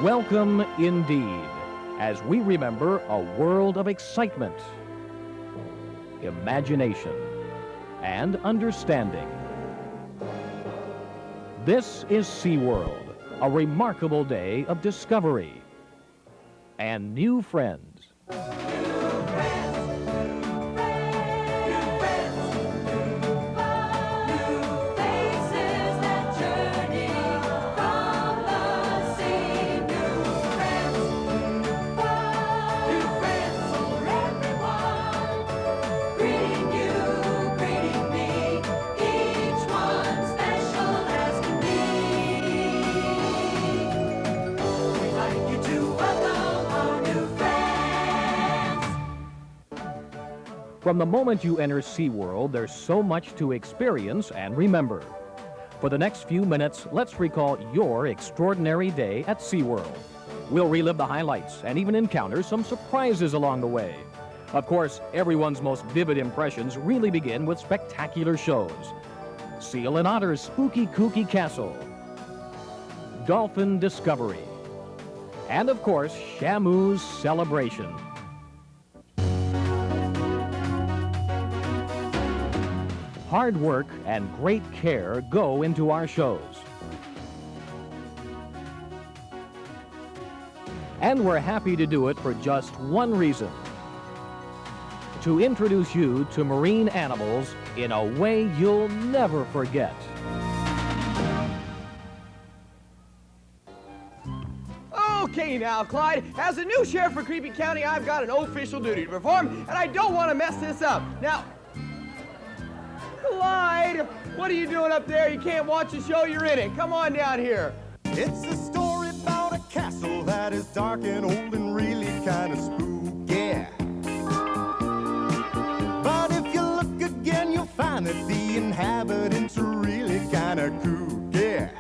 Welcome indeed, as we remember a world of excitement, imagination, and understanding. This is SeaWorld, a remarkable day of discovery and new friends. From the moment you enter SeaWorld, there's so much to experience and remember. For the next few minutes, let's recall your extraordinary day at SeaWorld. We'll relive the highlights and even encounter some surprises along the way. Of course, everyone's most vivid impressions really begin with spectacular shows. Seal and Otter's Spooky Kooky Castle, Dolphin Discovery, and of course, Shamu's Celebration. Hard work and great care go into our shows. And we're happy to do it for just one reason: to introduce you to marine animals in a way you'll never forget. Okay now, Clyde, as a new sheriff for Creepy County, I've got an official duty to perform, and I don't want to mess this up. Now, Clyde, what are you doing up there? You can't watch the show, you're in it. Come on down here. It's a story about a castle that is dark and old and really kind of spooky. But if you look again, you'll find that the inhabitants are really kind of kooky.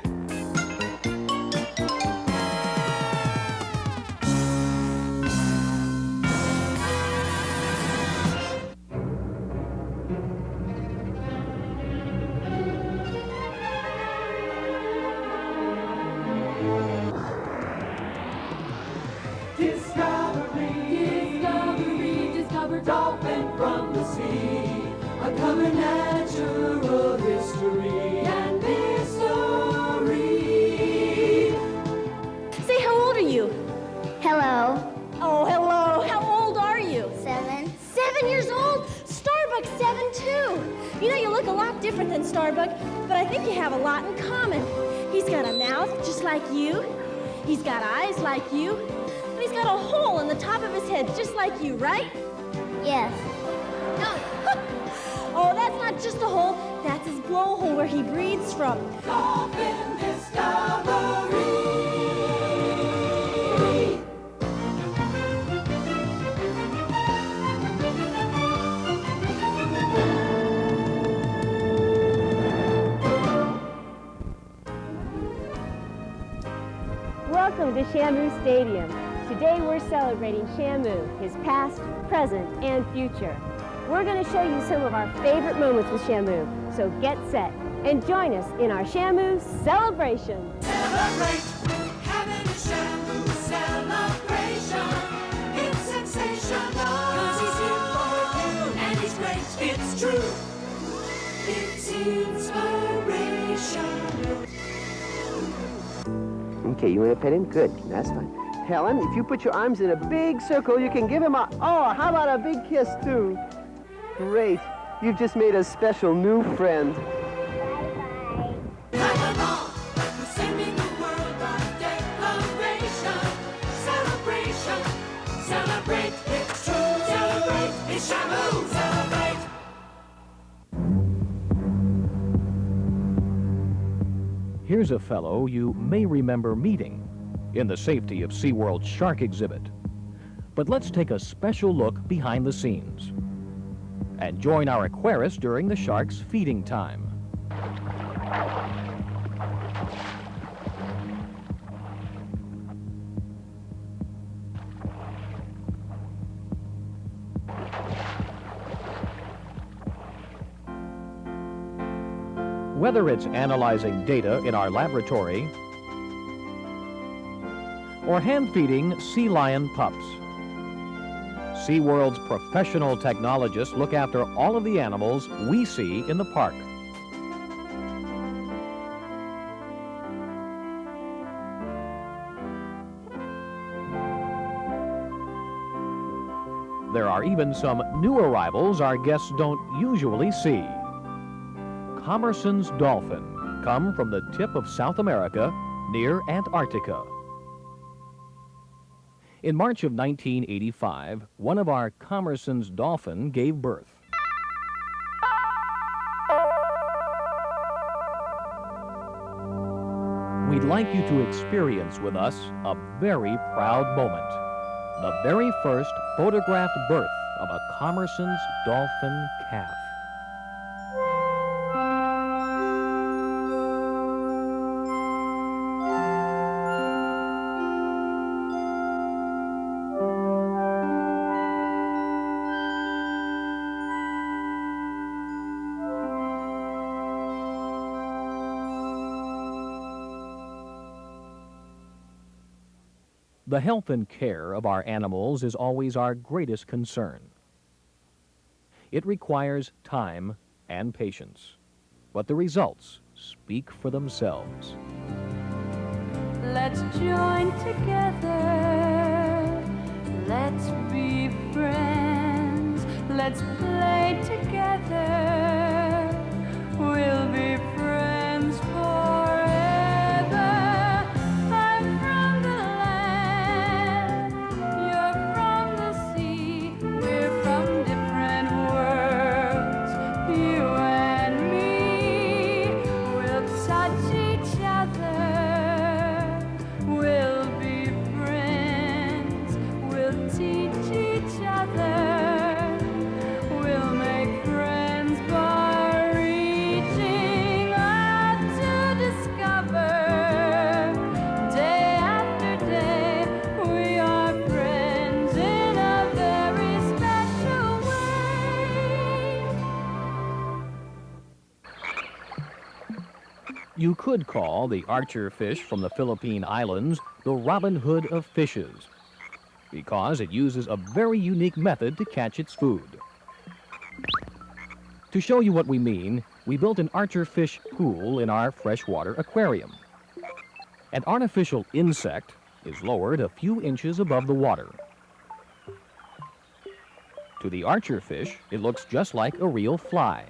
Dolphin from the sea, uncover natural history and mystery. Say, how old are you? Hello. Oh, hello. How old are you? 7. 7 years old? Starbuck's 7 too. You know, you look a lot different than Starbuck, but I think you have a lot in common. He's got a mouth just like you. He's got eyes like you. And he's got a hole in the top of his head just like you, right? Yes. Oh, that's not just a hole. That's his blowhole where he breathes from. Dolphin Discovery. Welcome to Shamu Stadium. Today we're celebrating Shamu, his past, present, and future. We're going to show you some of our favorite moments with Shamu, so get set and join us in our Shamu celebration. Celebrate, having a Shamu celebration. It's sensational, 'cause he's here for you, and he's great, it's true. It's inspiration. Okay, you want to pet him? Good, that's fine. Helen, if you put your arms in a big circle, you can give him a... Oh, how about a big kiss, too? Great. You've just made a special new friend. Clap along, we're sending the world a declaration. Celebration, celebrate, it's true. Celebrate, it's Shamu, celebrate. Here's a fellow you may remember meeting in the safety of SeaWorld's shark exhibit. But let's take a special look behind the scenes and join our aquarist during the shark's feeding time. Whether it's analyzing data in our laboratory or hand-feeding sea lion pups. SeaWorld's professional technologists look after all of the animals we see in the park. There are even some new arrivals our guests don't usually see. Commerson's dolphin come from the tip of South America near Antarctica. In March of 1985, one of our Commerson's dolphin gave birth. We'd like you to experience with us a very proud moment. The very first photographed birth of a Commerson's dolphin calf. The health and care of our animals is always our greatest concern. It requires time and patience, but the results speak for themselves. Let's join together. Let's be friends. Let's play together. We'll be friends forever. I'm from the land. You're from the sea. We're from different worlds. You and me will touch each other. We'll be friends. We'll teach each other. We'll make friends by reaching out to discover. Day after day, we are friends in a very special way. You could call the archer fish from the Philippine Islands the Robin Hood of fishes, because it uses a very unique method to catch its food. To show you what we mean, we built an archer fish pool in our freshwater aquarium. An artificial insect is lowered a few inches above the water. To the archer fish, it looks just like a real fly.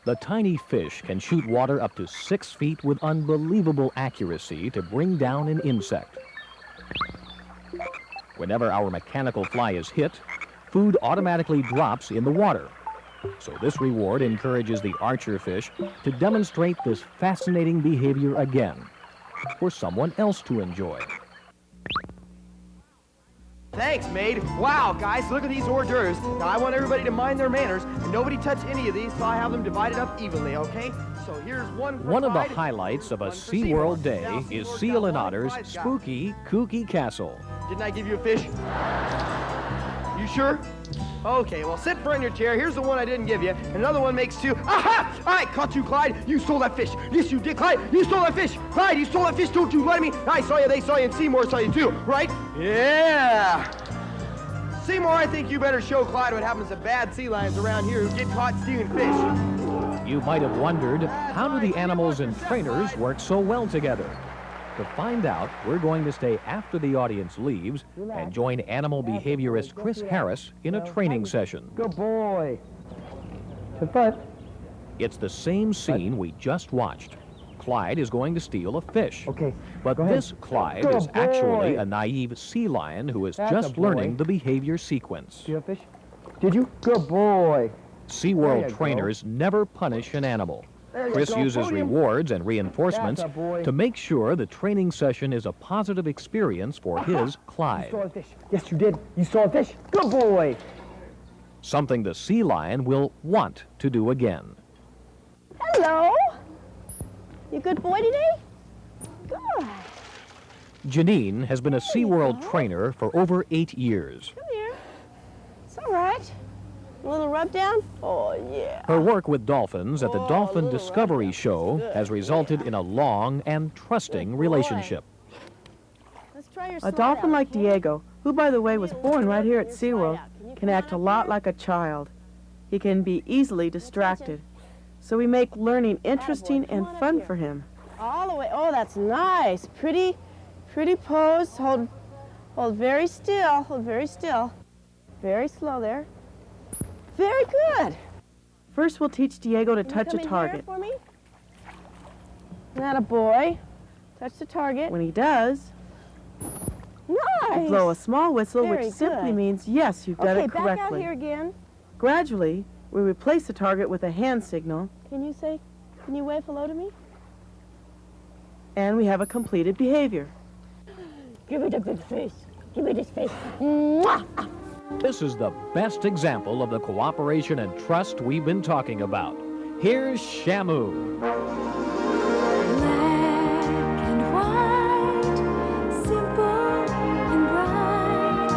The tiny fish can shoot water up to 6 feet with unbelievable accuracy to bring down an insect. Whenever our mechanical fly is hit, food automatically drops in the water. So this reward encourages the archer fish to demonstrate this fascinating behavior again, for someone else to enjoy. Thanks, maid. Wow, guys, look at these hors d'oeuvres. Now, I want everybody to mind their manners, and nobody touch any of these till I have them divided up evenly, okay? So here's one for One of the Clyde, highlights of a one for SeaWorld Seymour. day Now, is SeaWorld's Seal got and one, Otter's Clyde's got- spooky, kooky castle. Didn't I give you a fish? You sure? Okay, well, sit front in your chair. Here's the one I didn't give you. And another one makes two. Aha! I caught you, Clyde. You stole that fish. Yes, you did, Clyde. You stole that fish. Clyde, you stole that fish. Don't you let me. I saw you. They saw you. And Seymour saw you, too. Right? Yeah. Seymour, I think you better show Clyde what happens to bad sea lions around here who get caught stealing fish. You might have wondered, how do the animals and trainers work so well together? To find out, we're going to stay after the audience leaves and join animal behaviorist Chris Harris in a training session. Good boy. To front. It's the same scene we just watched. Clyde is going to steal a fish. Okay, But go ahead. this Clyde Good is actually boy. a naive sea lion who is That's a just boy. learning the behavior sequence. Do you have fish? Did you? Good boy. There SeaWorld you trainers never punish an animal. There you Chris go. uses Podium. rewards and reinforcements That's a boy. to make sure the training session is a positive experience for his You Clyde. saw a fish. Yes, you did. You saw a fish. Good boy. Something the sea lion will want to do again. Hello. You good boy today? Good. Janine has been a SeaWorld trainer for over 8 years. Come here. It's all right. A little rub down? Oh, yeah. Her work with dolphins at the Oh, Dolphin little Discovery rub-down. Show Good. has resulted in a long and trusting Good boy. relationship. Let's try your A slide dolphin out, like okay? Diego, who, by the way, was Come born right here at your slide SeaWorld, out. Can you can come act a out lot here? like a child. He can be easily distracted. So we make learning interesting Come and on up fun here. for him. All the way. Oh, that's nice. Pretty pose. Hold very still. Hold very still. Very slow there. Very good. First, we'll teach Diego to Can you touch come a in target. here for me? Not a boy. Touch the target. When he does, Nice. blow a small whistle, Very which simply good. means, yes, you've done Okay, it back out correctly. here again. Gradually, we replace the target with a hand signal, Can you wave hello to me? and we have a completed behavior. Give it a big face. Give me this face. Mwah! This is the best example of the cooperation and trust we've been talking about. Here's Shamu. Black and white, simple and bright,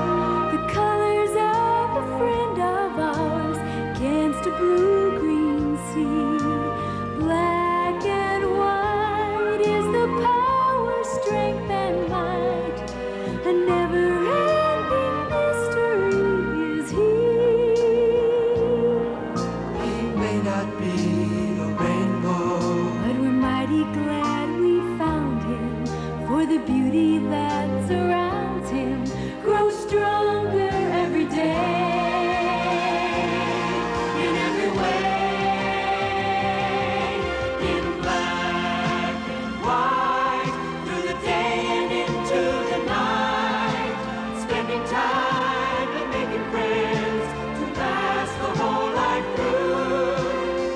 the colors of a friend of ours against a blue-green sea. Black and white is the power, strength, and might. A never-ending mystery is he. He may not be a rainbow, But we're mighty glad we found him, for the beauty that surrounds him grows stronger every day. In every way, in black and white, through the day and into the night, spending time and making friends to last the whole life through.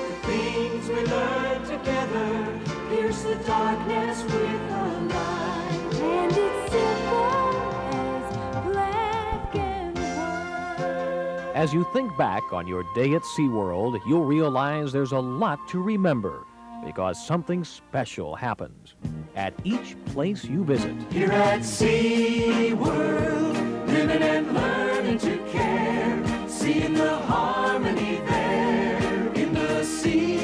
The things we learn together pierce the darkness with a light, and it's simple as black and white. As you think back on your day at SeaWorld, you'll realize there's a lot to remember because something special happens at each place you visit. here at SeaWorld, living and learning to care, seeing the harmony there in the sea.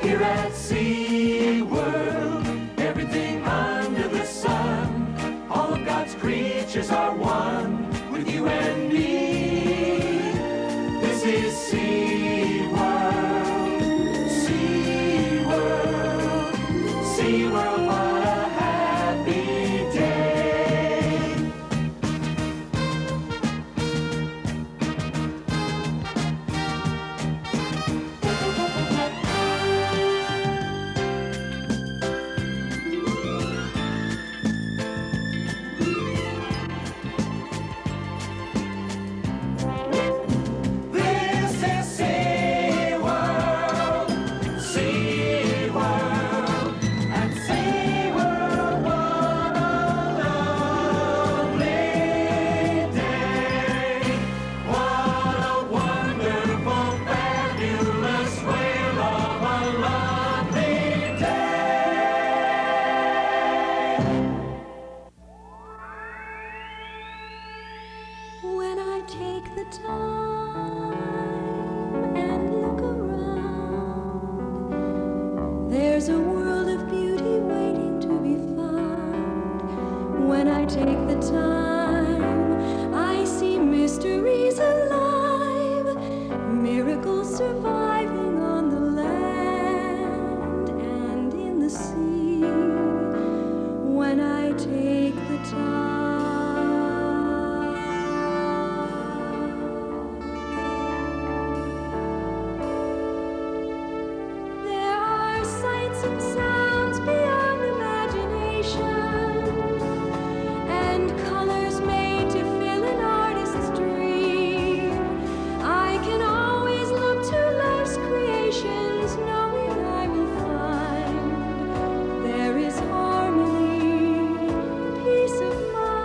Here at SeaWorld, everything under the sun, all of God's creatures are one with you and me. This is SeaWorld, SeaWorld, SeaWorld, what a happy day. This is SeaWorld, SeaWorld, at SeaWorld, what a lovely day. What a wonderful, fabulous, whale of a lovely day. When I take the time and look around, there's a world of beauty waiting to be found. When I take the time, I see mysteries alive, miracles surviving on the land and in the sea. When I take the time. There are sights and sounds beyond imagination, and colors made to fill an artist's dream. I can always look to life's creations, knowing I will find there is harmony, peace of mind.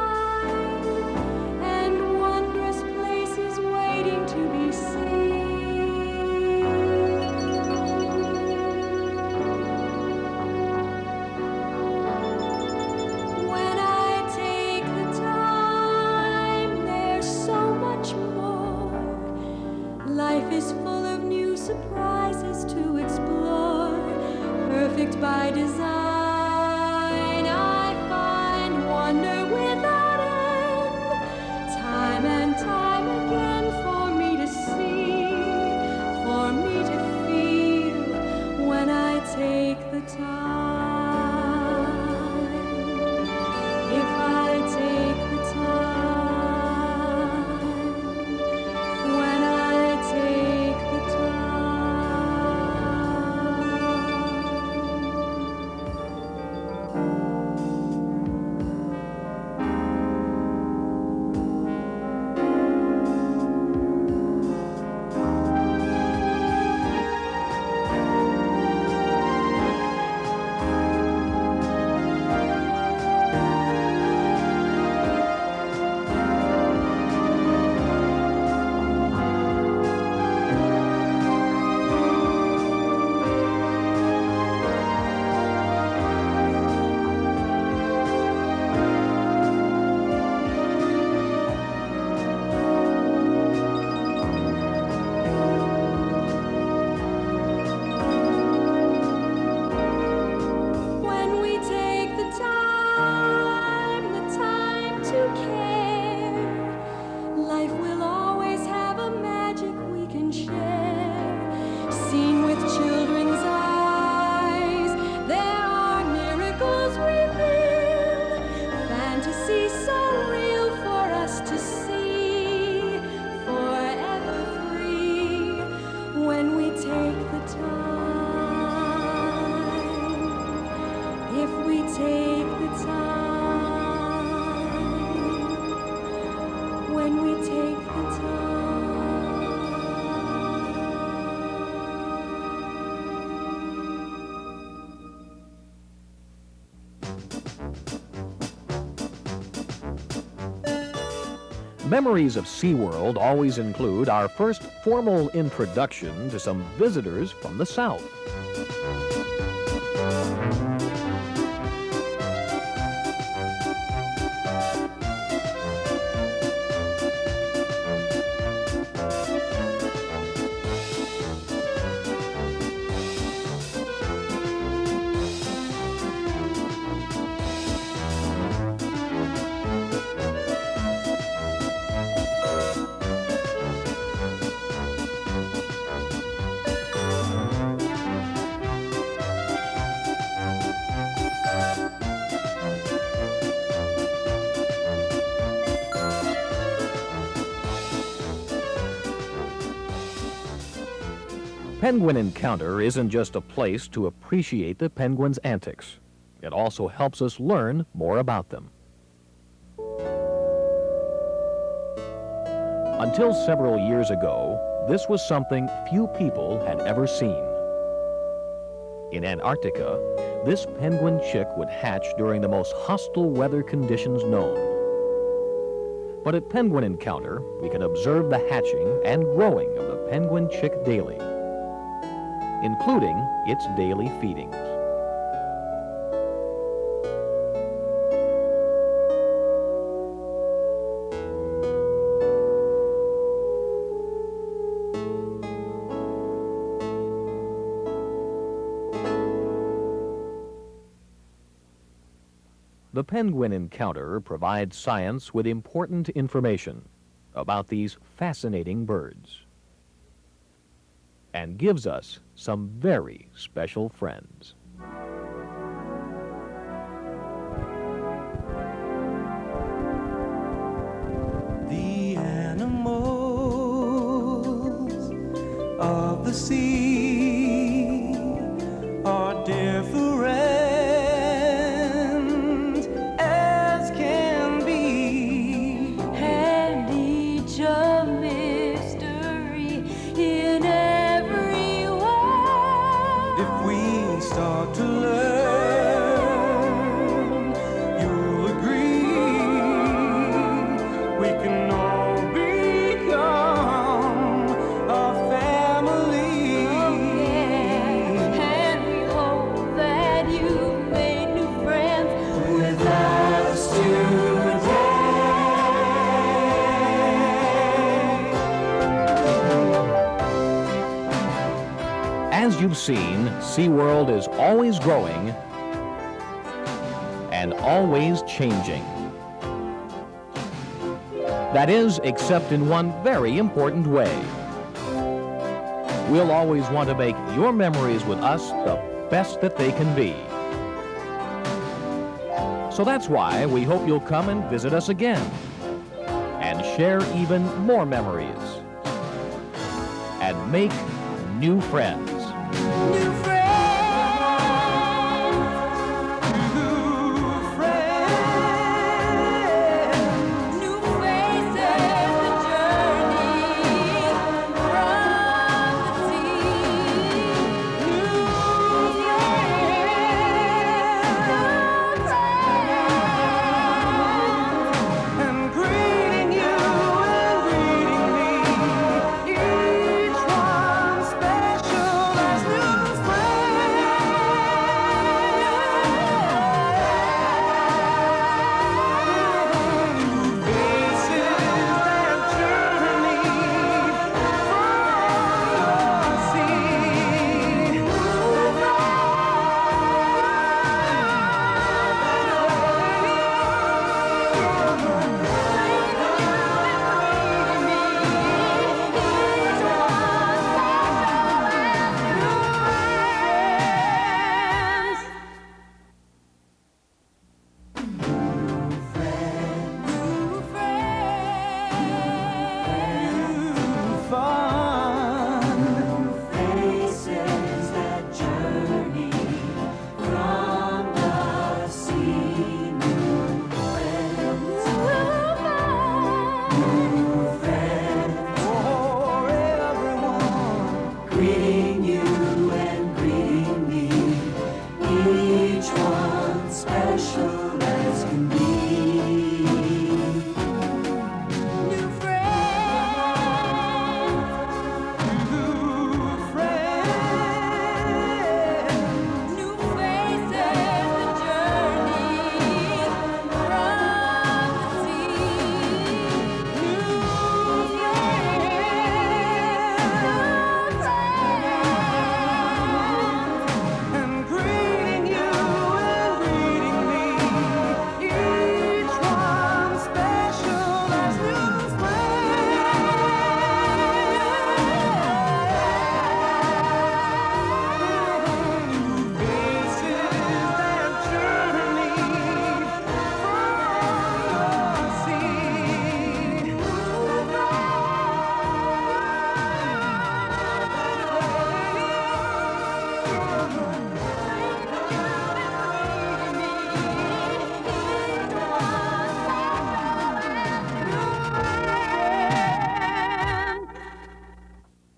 perfect by design. I find wonder without end, time and time again, for me to see, for me to feel, when I take the time. If I take the time, when I take the time. When we take the time to care, life will always have a magic we can share. Seen with children's eyes, there are miracles revealed, fantasy so real for us to see, forever free. When we take the time, if we take the time, when we take the time. Memories of SeaWorld always include our first formal introduction to some visitors from the South. Penguin Encounter isn't just a place to appreciate the penguins' antics. It also helps us learn more about them. Until several years ago, this was something few people had ever seen. In Antarctica, this penguin chick would hatch during the most hostile weather conditions known. But at Penguin Encounter, we can observe the hatching and growing of the penguin chick daily, including its daily feedings. The Penguin Encounter provides science with important information about these fascinating birds and gives us some very special friends. The animals of the sea are different as can be, And each a mystery in every way. if we start to learn, you'll agree we can all become a family. you've seen, SeaWorld is always growing and always changing. That is, except in one very important way. We'll always want to make your memories with us the best that they can be. So that's why we hope you'll come and visit us again and share even more memories and make new friends.